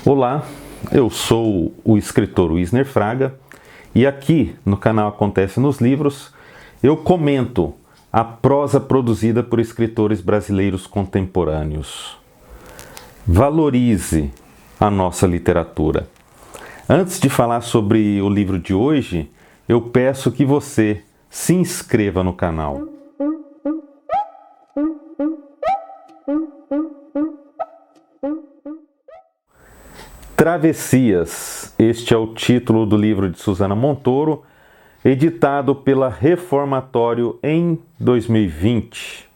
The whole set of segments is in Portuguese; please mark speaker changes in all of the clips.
Speaker 1: Olá, eu sou o escritor Wisner Fraga e aqui no canal Acontece nos Livros eu comento a prosa produzida por escritores brasileiros contemporâneos. Valorize a nossa literatura. Antes de falar sobre o livro de hoje, eu peço que você se inscreva no canal. Travessias, este é o título do livro de Suzana Montoro, editado pela Reformatório em 2020.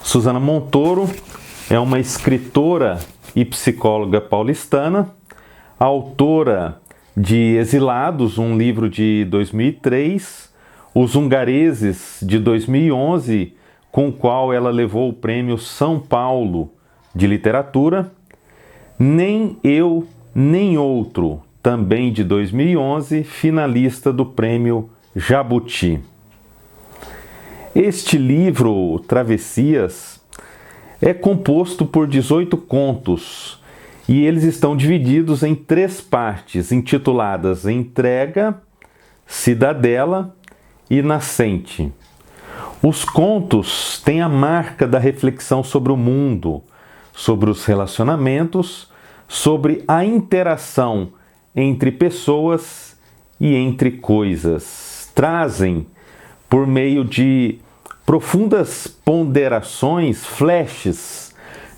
Speaker 1: Suzana Montoro é uma escritora e psicóloga paulistana, autora de Exilados, um livro de 2003, Os Hungareses, de 2011, com o qual ela levou o prêmio São Paulo de Literatura, Nem Eu, Nem Outro, também de 2011, finalista do prêmio Jabuti. Este livro, Travessias, é composto por 18 contos e eles estão divididos em 3 partes, intituladas Entrega, Cidadela e Nascente. Os contos têm a marca da reflexão sobre o mundo, sobre os relacionamentos, sobre a interação entre pessoas e entre coisas. Trazem, por meio de profundas ponderações, flashes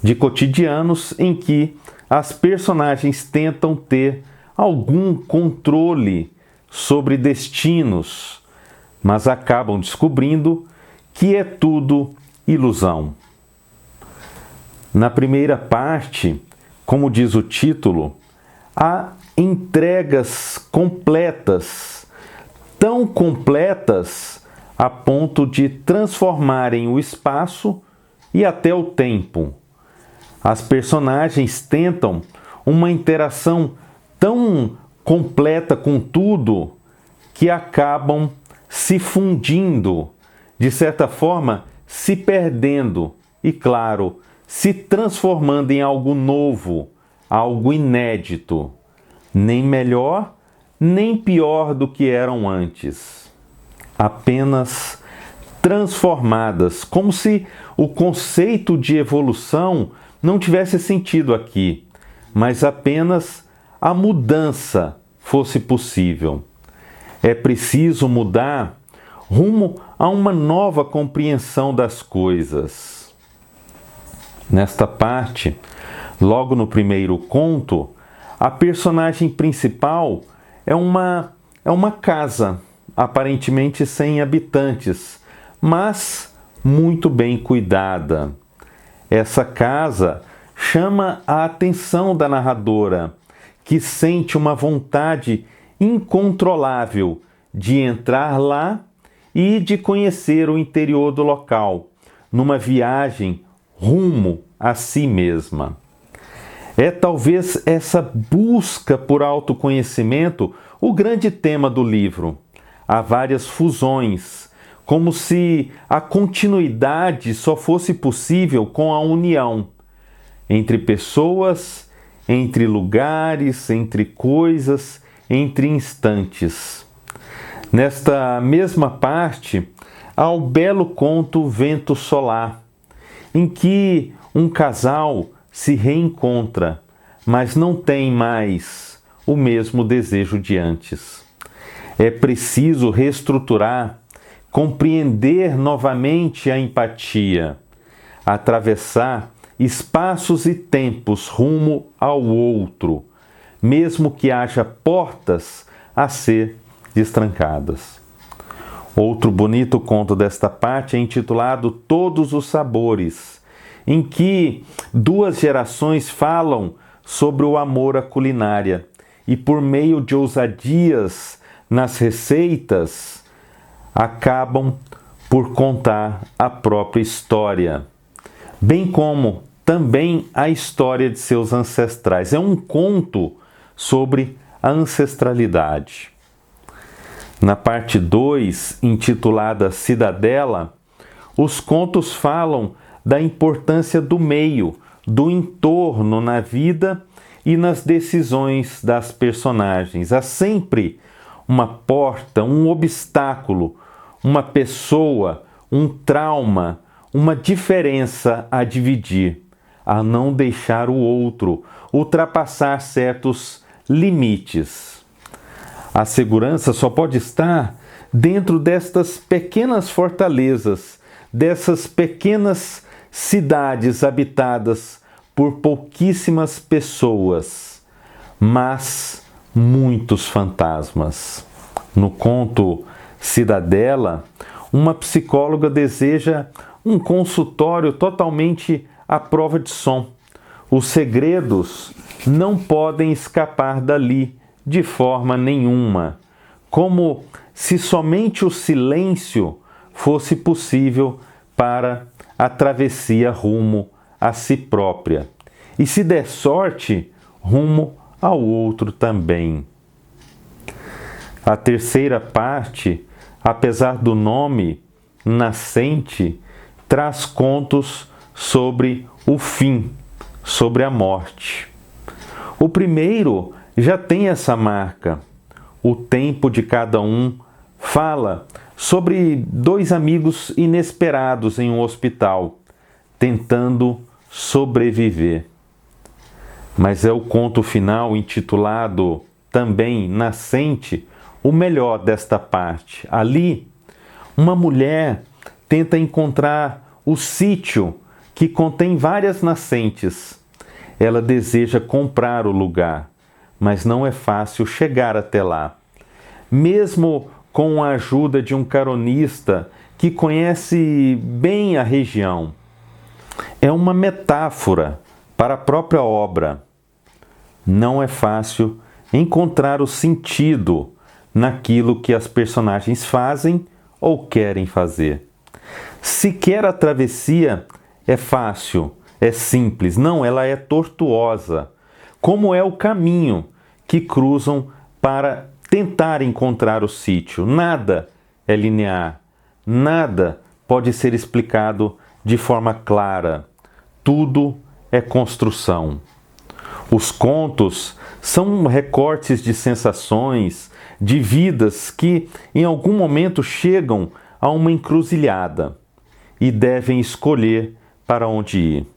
Speaker 1: de cotidianos em que as personagens tentam ter algum controle sobre destinos, mas acabam descobrindo que é tudo ilusão. Na primeira parte, como diz o título, há entregas completas, tão completas a ponto de transformarem o espaço e até o tempo. As personagens tentam uma interação tão completa com tudo que acabam se fundindo, de certa forma, se perdendo e, claro, se transformando em algo novo, algo inédito, nem melhor, nem pior do que eram antes. Apenas transformadas, como se o conceito de evolução não tivesse sentido aqui, mas apenas a mudança fosse possível. É preciso mudar rumo a uma nova compreensão das coisas. Nesta parte, logo no primeiro conto, a personagem principal é uma casa, aparentemente sem habitantes, mas muito bem cuidada. Essa casa chama a atenção da narradora, que sente uma vontade incontrolável de entrar lá e de conhecer o interior do local, numa viagem rumo a si mesma. É talvez essa busca por autoconhecimento o grande tema do livro. Há várias fusões, como se a continuidade só fosse possível com a união entre pessoas, entre lugares, entre coisas, entre instantes. Nesta mesma parte, há o belo conto Vento Solar, em que um casal se reencontra, mas não tem mais o mesmo desejo de antes. É preciso reestruturar, compreender novamente a empatia, atravessar espaços e tempos rumo ao outro, mesmo que haja portas a ser destrancadas. Outro bonito conto desta parte é intitulado Todos os Sabores, em que 2 gerações falam sobre o amor à culinária e, por meio de ousadias nas receitas, acabam por contar a própria história, bem como também a história de seus ancestrais. É um conto sobre a ancestralidade. Na parte 2, intitulada Cidadela, os contos falam da importância do meio, do entorno na vida e nas decisões das personagens. Há sempre uma porta, um obstáculo, uma pessoa, um trauma, uma diferença a dividir, a não deixar o outro ultrapassar certos limites. A segurança só pode estar dentro destas pequenas fortalezas, dessas pequenas cidades habitadas por pouquíssimas pessoas, mas muitos fantasmas. No conto Cidadela, uma psicóloga deseja um consultório totalmente à prova de som. Os segredos não podem escapar dali de forma nenhuma, como se somente o silêncio fosse possível para a travessia rumo a si própria. E se der sorte, rumo ao outro também. A terceira parte, apesar do nome Nascente, traz contos sobre o fim, sobre a morte. O primeiro já tem essa marca. O tempo de cada um fala sobre dois amigos inesperados em um hospital, tentando sobreviver. Mas é o conto final, intitulado também Nascente, o melhor desta parte. Ali, uma mulher tenta encontrar o sítio que contém várias nascentes. Ela deseja comprar o lugar, mas não é fácil chegar até lá. Mesmo com a ajuda de um caronista que conhece bem a região. É uma metáfora para a própria obra. Não é fácil encontrar o sentido naquilo que as personagens fazem ou querem fazer. Sequer a travessia é fácil, é simples. Não, ela é tortuosa. Como é o caminho que cruzam para tentar encontrar o sítio. Nada é linear. Nada pode ser explicado de forma clara. Tudo é construção. Os contos são recortes de sensações, de vidas que em algum momento chegam a uma encruzilhada e devem escolher para onde ir.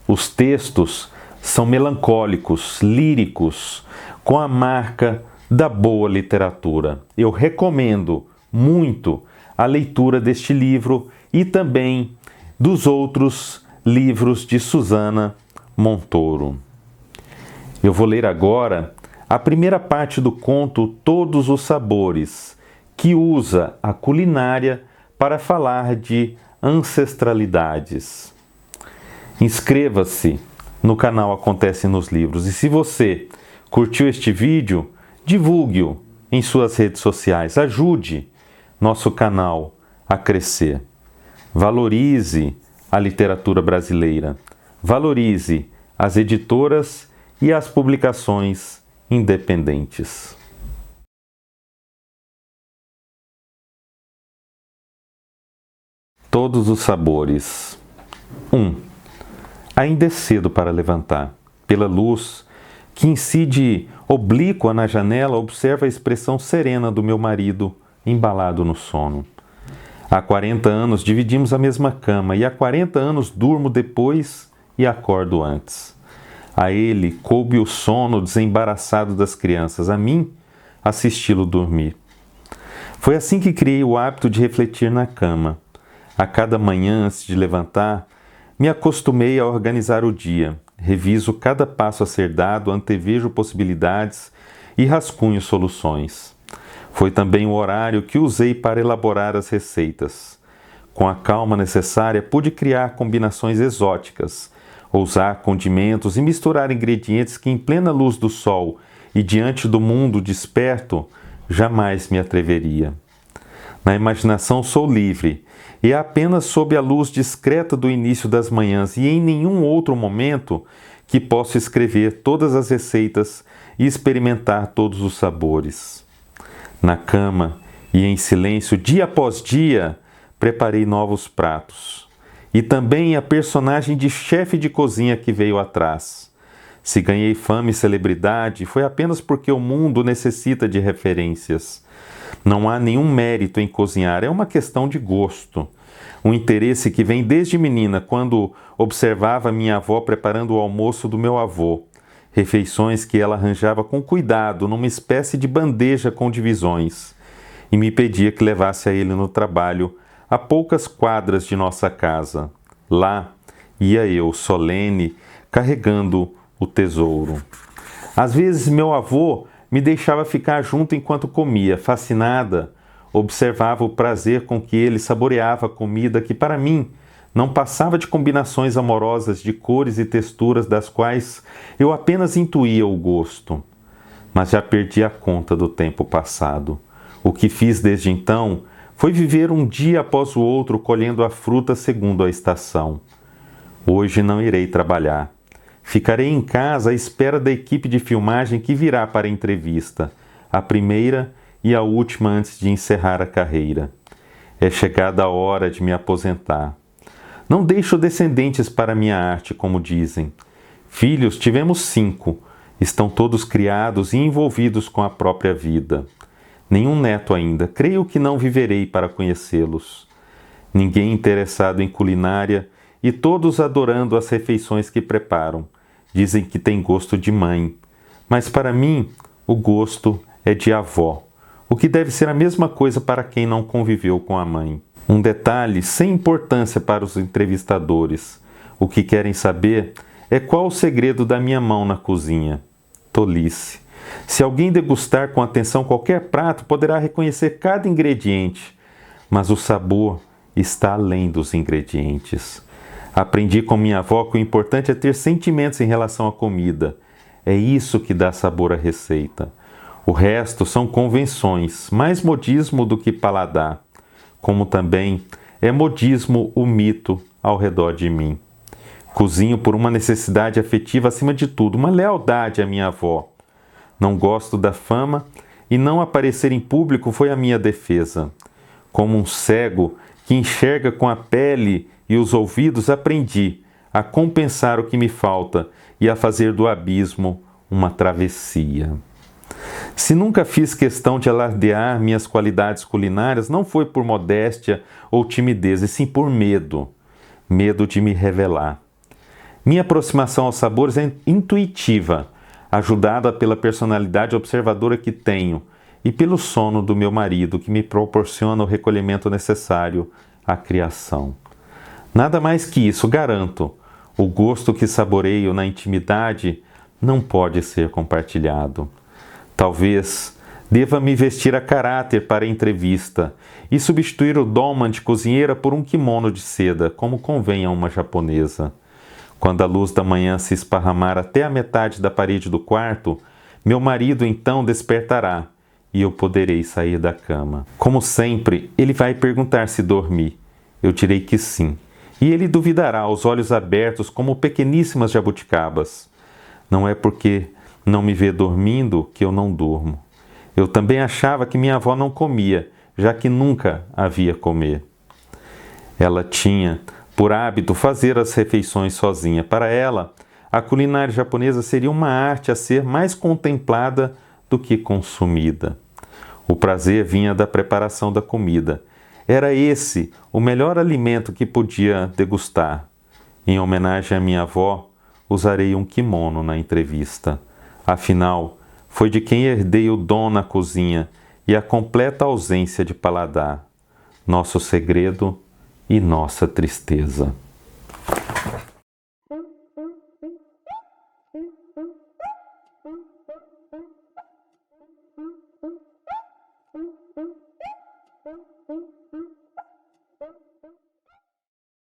Speaker 1: Os textos são melancólicos, líricos, com a marca da boa literatura. Eu recomendo muito a leitura deste livro e também dos outros livros de Suzana Montoro. Eu vou ler agora a primeira parte do conto Todos os Sabores, que usa a culinária para falar de ancestralidades. Inscreva-se no canal Acontece nos Livros e se você curtiu este vídeo, divulgue-o em suas redes sociais. Ajude nosso canal a crescer. Valorize a literatura brasileira. Valorize as editoras e as publicações independentes. Todos os sabores. 1. Ainda é cedo para levantar. Pela luz que incide oblíqua na janela, observa a expressão serena do meu marido, embalado no sono. Há 40 anos dividimos a mesma cama e há 40 anos durmo depois e acordo antes. A ele coube o sono desembaraçado das crianças, a mim assisti-lo dormir. Foi assim que criei o hábito de refletir na cama. A cada manhã, antes de levantar, me acostumei a organizar o dia. Reviso cada passo a ser dado, antevejo possibilidades e rascunho soluções. Foi também o horário que usei para elaborar as receitas. Com a calma necessária, pude criar combinações exóticas, ousar condimentos e misturar ingredientes que, em plena luz do sol e diante do mundo desperto, jamais me atreveria. Na imaginação sou livre, e é apenas sob a luz discreta do início das manhãs e em nenhum outro momento que posso escrever todas as receitas e experimentar todos os sabores. Na cama e em silêncio, dia após dia, preparei novos pratos. e também a personagem de chefe de cozinha que veio atrás. Se ganhei fama e celebridade, foi apenas porque o mundo necessita de referências. Não há nenhum mérito em cozinhar, é uma questão de gosto. Um interesse que vem desde menina, quando observava minha avó preparando o almoço do meu avô. Refeições que ela arranjava com cuidado, numa espécie de bandeja com divisões, e me pedia que levasse a ele no trabalho, a poucas quadras de nossa casa. Lá ia eu, solene, carregando o tesouro. Às vezes meu avô me deixava ficar junto enquanto comia. Fascinada, observava o prazer com que ele saboreava a comida que, para mim, não passava de combinações amorosas de cores e texturas das quais eu apenas intuía o gosto. Mas já perdi a conta do tempo passado. O que fiz desde então foi viver um dia após o outro colhendo a fruta segundo a estação. Hoje não irei trabalhar. Ficarei em casa à espera da equipe de filmagem que virá para a entrevista, a primeira e a última antes de encerrar a carreira. É chegada a hora de me aposentar. Não deixo descendentes para minha arte, como dizem. Filhos tivemos 5, estão todos criados e envolvidos com a própria vida. Nenhum neto ainda, creio que não viverei para conhecê-los. Ninguém interessado em culinária e todos adorando as refeições que preparam. Dizem que tem gosto de mãe, mas para mim o gosto é de avó, o que deve ser a mesma coisa para quem não conviveu com a mãe. Um detalhe sem importância para os entrevistadores. O que querem saber é qual o segredo da minha mão na cozinha. Tolice. Se alguém degustar com atenção qualquer prato, poderá reconhecer cada ingrediente, mas o sabor está além dos ingredientes. Aprendi com minha avó que o importante é ter sentimentos em relação à comida. É isso que dá sabor à receita. O resto são convenções, mais modismo do que paladar. Como também é modismo o mito ao redor de mim. Cozinho por uma necessidade afetiva acima de tudo, uma lealdade à minha avó. Não gosto da fama e não aparecer em público foi a minha defesa. Como um cego que enxerga com a pele e os ouvidos, aprendi a compensar o que me falta e a fazer do abismo uma travessia. Se nunca fiz questão de alardear minhas qualidades culinárias, não foi por modéstia ou timidez, e sim por medo. Medo de me revelar. Minha aproximação aos sabores é intuitiva, ajudada pela personalidade observadora que tenho e pelo sono do meu marido, que me proporciona o recolhimento necessário à criação. Nada mais que isso, garanto. O gosto que saboreio na intimidade não pode ser compartilhado. Talvez deva me vestir a caráter para a entrevista e substituir o dolman de cozinheira por um kimono de seda, como convém a uma japonesa. Quando a luz da manhã se esparramar até a metade da parede do quarto, meu marido então despertará e eu poderei sair da cama. Como sempre, ele vai perguntar se dormi. Eu direi que sim. E ele duvidará, os olhos abertos como pequeníssimas jabuticabas. Não é porque não me vê dormindo que eu não durmo. Eu também achava que minha avó não comia, já que nunca a via comer. Ela tinha por hábito fazer as refeições sozinha. Para ela, a culinária japonesa seria uma arte a ser mais contemplada do que consumida. O prazer vinha da preparação da comida. Era esse o melhor alimento que podia degustar. Em homenagem à minha avó, usarei um kimono na entrevista. Afinal, foi de quem herdei o dom na cozinha e a completa ausência de paladar. Nosso segredo e nossa tristeza.